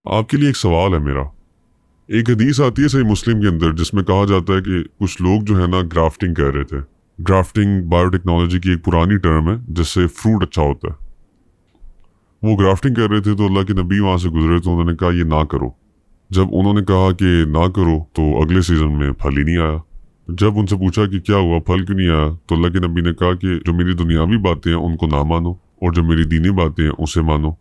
آپ کے لیے ایک سوال ہے میرا. ایک حدیث آتی ہے صحیح مسلم کے اندر جس میں کہا جاتا ہے کہ کچھ لوگ جو ہے نا گرافٹنگ کر رہے تھے. گرافٹنگ بایو ٹیکنالوجی کی ایک پرانی ٹرم ہے جس سے فروٹ اچھا ہوتا ہے. وہ گرافٹنگ کر رہے تھے تو اللہ کے نبی وہاں سے گزرے تو انہوں نے کہا یہ نہ کرو. جب انہوں نے کہا کہ نہ کرو تو اگلے سیزن میں پھل ہی نہیں آیا. جب ان سے پوچھا کہ کیا ہوا پھل کیوں نہیں آیا تو اللہ کے نبی نے کہا کہ جو میری دنیاوی باتیں ہیں ان کو نہ مانو اور جو میری دینی باتیں ہیں اسے مانو.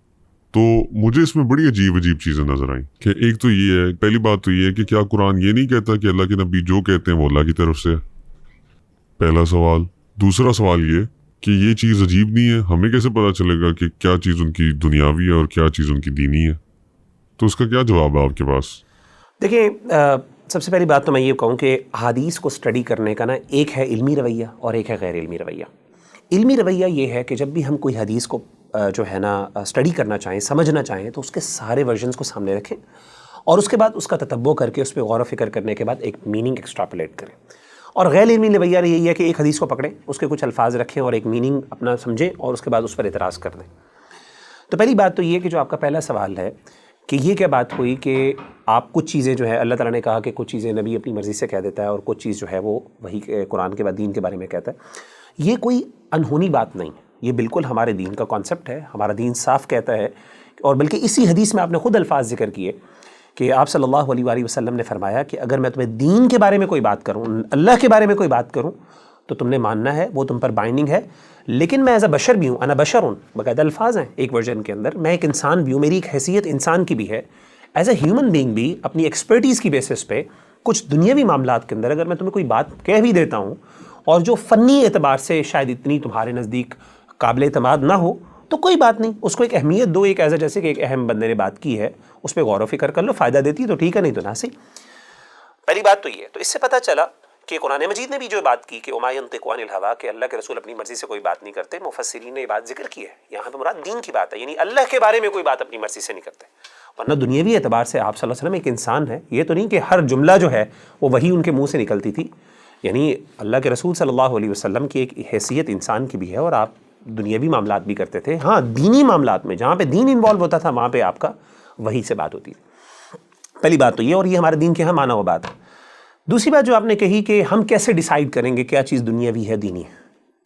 تو مجھے اس میں بڑی عجیب چیزیں نظر آئیں کہ ایک تو یہ ہے، پہلی بات تو یہ ہے کہ کیا قرآن یہ نہیں کہتا کہ اللہ کے نبی جو کہتے ہیں وہ اللہ کی طرف سے ہے؟ پہلا سوال. دوسرا سوال یہ کہ یہ چیز عجیب نہیں ہے، ہمیں کیسے پتا چلے گا کہ کیا چیز ان کی دنیاوی ہے اور کیا چیز ان کی دینی ہے؟ تو اس کا کیا جواب ہے آپ کے پاس؟ دیکھیں، سب سے پہلی بات تو میں یہ کہوں کہ حدیث کو سٹڈی کرنے کا نا ایک ہے علمی رویہ اور ایک ہے غیر علمی رویہ. علمی رویہ یہ ہے کہ جب بھی ہم کوئی حدیث کو جو ہے نا سٹڈی کرنا چاہیں، سمجھنا چاہیں، تو اس کے سارے ورژنز کو سامنے رکھیں اور اس کے بعد اس کا تتبع کر کے اس پہ غور و فکر کرنے کے بعد ایک میننگ ایکسٹراپولیٹ کریں. اور غیر علمی رویہ یہی ہے کہ ایک حدیث کو پکڑیں، اس کے کچھ الفاظ رکھیں اور ایک میننگ اپنا سمجھیں اور اس کے بعد اس پر اعتراض کر دیں. تو پہلی بات تو یہ کہ جو آپ کا پہلا سوال ہے کہ یہ کیا بات ہوئی کہ آپ کچھ چیزیں جو ہے اللہ تعالیٰ نے کہا کہ کچھ چیزیں نبی اپنی مرضی سے کہہ دیتا ہے اور کچھ چیز جو ہے وہ وہی قرآن کے بعد دین کے بارے میں کہتا ہے. یہ کوئی انہونی بات نہیں، یہ بالکل ہمارے دین کا کانسیپٹ ہے. ہمارا دین صاف کہتا ہے، اور بلکہ اسی حدیث میں آپ نے خود الفاظ ذکر کیے کہ آپ صلی اللہ علیہ وآلہ وسلم نے فرمایا کہ اگر میں تمہیں دین کے بارے میں کوئی بات کروں، اللہ کے بارے میں کوئی بات کروں تو تم نے ماننا ہے، وہ تم پر بائنڈنگ ہے. لیکن میں ایز اے بشر بھی ہوں، انا بشر ہوں، باقاعدہ الفاظ ہیں ایک ورژن کے اندر، میں ایک انسان بھی ہوں، میری ایک حیثیت انسان کی بھی ہے. ایز اے ہیومن بینگ بھی اپنی ایکسپرٹیز کی بیسس پہ کچھ دنیاوی معاملات کے اندر اگر میں تمہیں کوئی بات کہہ بھی دیتا ہوں اور جو فنی اعتبار سے شاید اتنی تمہارے نزدیک قابل اعتماد نہ ہو تو کوئی بات نہیں، اس کو ایک اہمیت دو، ایک ایسا جیسے کہ ایک اہم بندے نے بات کی ہے اس پہ غور و فکر کر لو، فائدہ دیتی ہے تو ٹھیک ہے، نہیں تو نہ صحیح. پہلی بات تو یہ. تو اس سے پتہ چلا کہ قرآن مجید نے بھی جو بات کی کہ وما ينطق عن الهوى کہ اللہ کے رسول اپنی مرضی سے کوئی بات نہیں کرتے. مفسرین نے یہ بات ذکر کی ہے، یہاں پہ مراد دین کی بات ہے، یعنی اللہ کے بارے میں کوئی بات اپنی مرضی سے نہیں کرتے. ورنہ دنیاوی اعتبار سے آپ صلی اللہ علیہ وسلم ایک انسان ہے، یہ تو نہیں کہ ہر جملہ جو ہے وہ وہی ان کے منہ سے نکلتی تھی. یعنی اللہ کے رسول صلی اللہ علیہ وسلم کی ایک حیثیت انسان کی بھی ہے اور آپ دنیاوی معاملات بھی کرتے تھے. ہاں، دینی معاملات میں جہاں پہ دین انوالو ہوتا تھا وہاں پہ آپ کا وہی سے بات ہوتی تھی. پہلی بات تو یہ، اور یہ ہمارے دین کے ہاں مانا ہوا بات ہے. دوسری بات جو آپ نے کہی کہ ہم کیسے ڈیسائیڈ کریں گے کیا چیز دنیاوی ہے دینی ہے.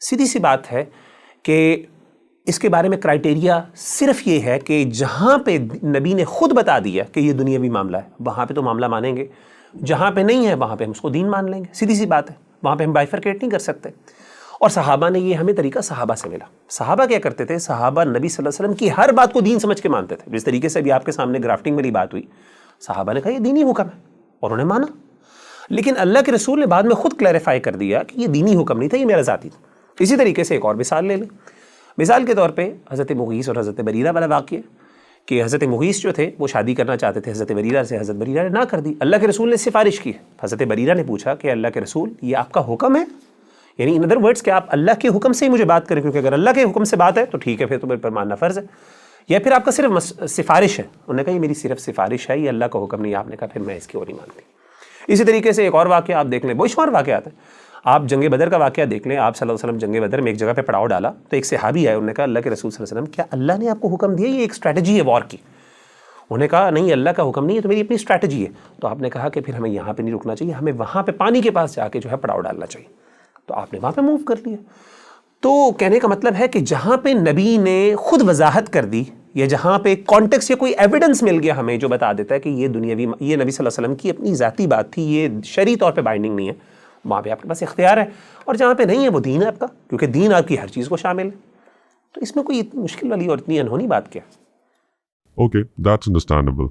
سیدھی سی بات ہے کہ اس کے بارے میں کرائٹیریا صرف یہ ہے کہ جہاں پہ نبی نے خود بتا دیا کہ یہ دنیاوی معاملہ ہے وہاں پہ تو معاملہ مانیں گے، جہاں پہ نہیں ہے وہاں پہ ہم اس کو دین مان لیں گے. سیدھی سی بات ہے، وہاں پہ ہم بائفرکیٹ نہیں کر سکتے. اور صحابہ نے یہ ہمیں طریقہ صحابہ سے ملا. صحابہ کیا کرتے تھے؟ صحابہ نبی صلی اللہ علیہ وسلم کی ہر بات کو دین سمجھ کے مانتے تھے. جس طریقے سے ابھی آپ کے سامنے گرافٹنگ والی بات ہوئی، صحابہ نے کہا یہ دینی حکم ہے اور انہیں مانا. لیکن اللہ کے رسول نے بعد میں خود کلیریفائی کر دیا کہ یہ دینی حکم نہیں تھا، یہ میرا ذاتی تھا. اسی طریقے سے ایک اور مثال لے لیں. مثال کے طور پہ حضرت مغیث اور حضرت بریرہ والا واقعہ کہ حضرت مغیث جو تھے وہ شادی کرنا چاہتے تھے حضرت بریرہ سے، حضرت بریرہ نے نہ کر دی. اللہ کے رسول نے سفارش کی. حضرت بریرہ نے پوچھا کہ اللہ کے رسول یہ آپ کا حکم ہے؟ یعنی ان ادر ورڈز کہ آپ اللہ کے حکم سے ہی مجھے بات کریں، کیونکہ اگر اللہ کے حکم سے بات ہے تو ٹھیک ہے، پھر تو میرے پر ماننا فرض ہے، یا پھر آپ کا صرف سفارش ہے؟ انہوں نے کہا یہ میری صرف سفارش ہے، یہ اللہ کا حکم نہیں. آپ نے کہا پھر میں اس کی اور نہیں مانتی. اسی طریقے سے ایک اور واقعہ آپ دیکھ لیں، بے شمار واقعات ہیں. آپ جنگ بدر کا واقعہ دیکھ لیں. آپ صلی اللہ علیہ وسلم جنگ بدر میں ایک جگہ پہ پڑاؤ ڈالا تو ایک صحابی آئے، انہوں نے کہا اللہ کے رسول صلی اللہ علیہ وسلم کیا اللہ نے آپ کو حکم دیا؟ یہ ایک اسٹریٹجی ہے وار کی. انہوں نے کہا نہیں، اللہ کا حکم نہیں ہے، تو میری اپنی اسٹریٹجی ہے. تو آپ نے کہا کہ پھر ہمیں یہاں پہ نہیں رکنا چاہیے، ہمیں وہاں پہ پانی کے پاس جا کے جو ہے پڑاؤ ڈالنا چاہیے. تو آپ نے وہاں پہ موو کر لیا. تو کہنے کا مطلب ہے کہ جہاں پہ نبی نے خود وضاحت کر دی یا جہاں پہ کانٹیکس یا کوئی ایویڈنس مل گیا ہمیں جو بتا دیتا ہے کہ یہ دنیاوی، یہ نبی صلی اللہ علیہ وسلم کی اپنی ذاتی بات تھی، یہ شرعی طور پہ بائنڈنگ نہیں ہے، وہاں پہ آپ کے پاس اختیار ہے. اور جہاں پہ نہیں ہے وہ دین ہے آپ کا، کیونکہ دین آپ کی ہر چیز کو شامل ہے. تو اس میں کوئی اتنی مشکل والی اور اتنی انہونی بات کیا؟ Okay, that's understandable.